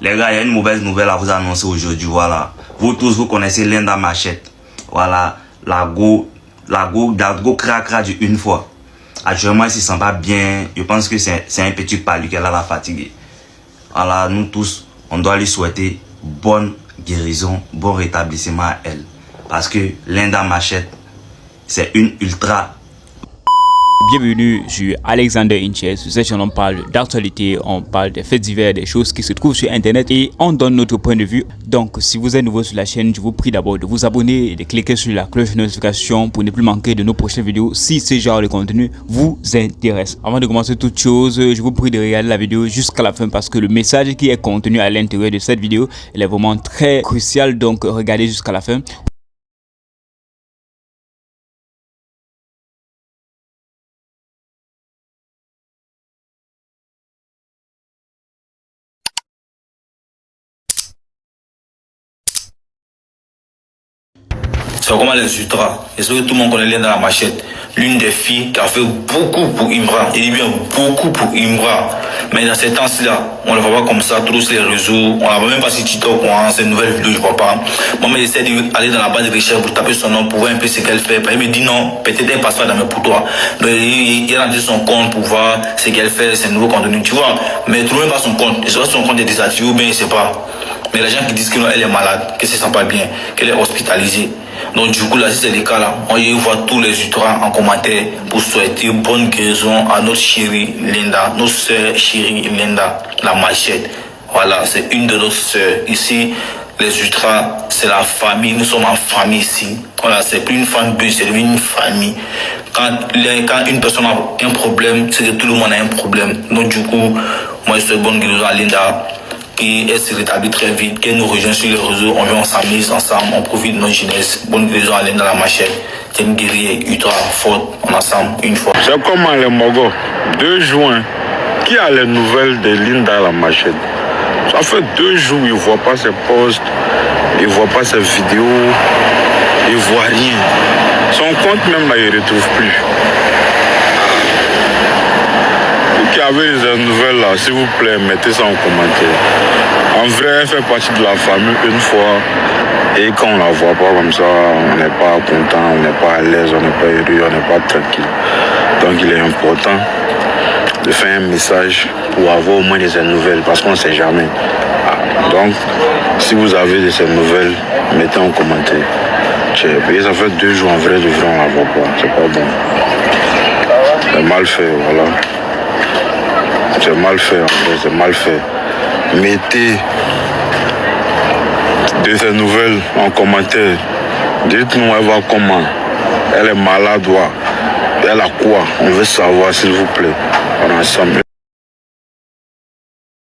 Les gars, il y a une mauvaise nouvelle à vous annoncer aujourd'hui, voilà. Vous tous, vous connaissez Linda Machette. Voilà, la go cracra du une fois. Actuellement, elle se sent pas bien. Je pense que c'est un petit palu qu'elle a la fatigue. Voilà, nous tous, on doit lui souhaiter bonne guérison, bon rétablissement à elle. Parce que Linda Machette, c'est une ultra. Bienvenue sur Alexander Inches. Sur cette chaîne, on parle d'actualité, on parle des faits divers, des choses qui se trouvent sur Internet et on donne notre point de vue. Donc, si vous êtes nouveau sur la chaîne, je vous prie d'abord de vous abonner et de cliquer sur la cloche de notification pour ne plus manquer de nos prochaines vidéos si ce genre de contenu vous intéresse. Avant de commencer toute chose, je vous prie de regarder la vidéo jusqu'à la fin parce que le message qui est contenu à l'intérieur de cette vidéo, il est vraiment très crucial. Donc, regardez jusqu'à la fin. C'est comment les ultras. Et ce que tout le monde connaît Linda Machette. L'une des filles qui a fait beaucoup pour Imbra. Et bien beaucoup pour Imbra. Mais dans ces temps-là, on ne le voit pas comme ça, trop sur les réseaux. On ne la voit même pas sur TikTok, ces nouvelles vidéos, je ne vois pas. Moi, j'essaie d'aller dans la base de recherche pour taper son nom, pour voir un peu ce qu'elle fait. Il me dit non, peut-être elle passe pas dans mes pour toi. Donc, il a rentré son compte pour voir ce qu'elle fait, ses nouveaux contenus, tu vois. Mais il ne trouve même pas son compte. Je sais pas si son compte est désactivé ou bien, je ne sais pas. Mais les gens qui disent qu'elle est malade, qu'elle ne se sent pas bien, qu'elle est hospitalisée. Donc du coup là, si c'est le cas là, on y voit tous les ultras en commentaire pour souhaiter bonne guérison à notre chérie Linda, notre soeur chérie Linda, la Machette. Voilà, c'est une de nos soeurs. Ici, les ultras, c'est la famille, nous sommes en famille ici. Voilà, c'est plus une famille, c'est une famille. Quand une personne a un problème, c'est que tout le monde a un problème. Donc du coup, moi je souhaite bonne guérison à Linda. Et elle se rétablit très vite, qu'elle nous rejoint sur les réseaux, on vient, on s'amuse ensemble, on profite de notre jeunesse. Bonne guérison à Linda la Machette. C'est une guerrière ultra forte, on ensemble, une fois. C'est comme les Mogos, 2 juin, qui a les nouvelles de Linda la Machette? Ça fait 2 jours, il ne voit pas ses posts, il ne voit pas ses vidéos, il ne voit rien. Son compte même, là, il ne retrouve plus. Qui avez des nouvelles là, s'il vous plaît, mettez ça en commentaire. En vrai, elle fait partie de la famille une fois. Et quand on la voit pas comme ça, on n'est pas content, on n'est pas à l'aise, on n'est pas heureux, on n'est pas tranquille. Donc il est important de faire un message pour avoir au moins de ces nouvelles, parce qu'on ne sait jamais. Donc, si vous avez de ces nouvelles, mettez en commentaire. Et ça fait 2 jours en vrai, de vrai, on la voit pas. C'est pas bon. C'est mal fait, voilà. C'est mal fait, en fait, c'est mal fait. Mettez de ces nouvelles en commentaire. Dites-nous, elle va comment? Elle est malade, elle a quoi? On veut savoir, s'il vous plaît. On est ensemble.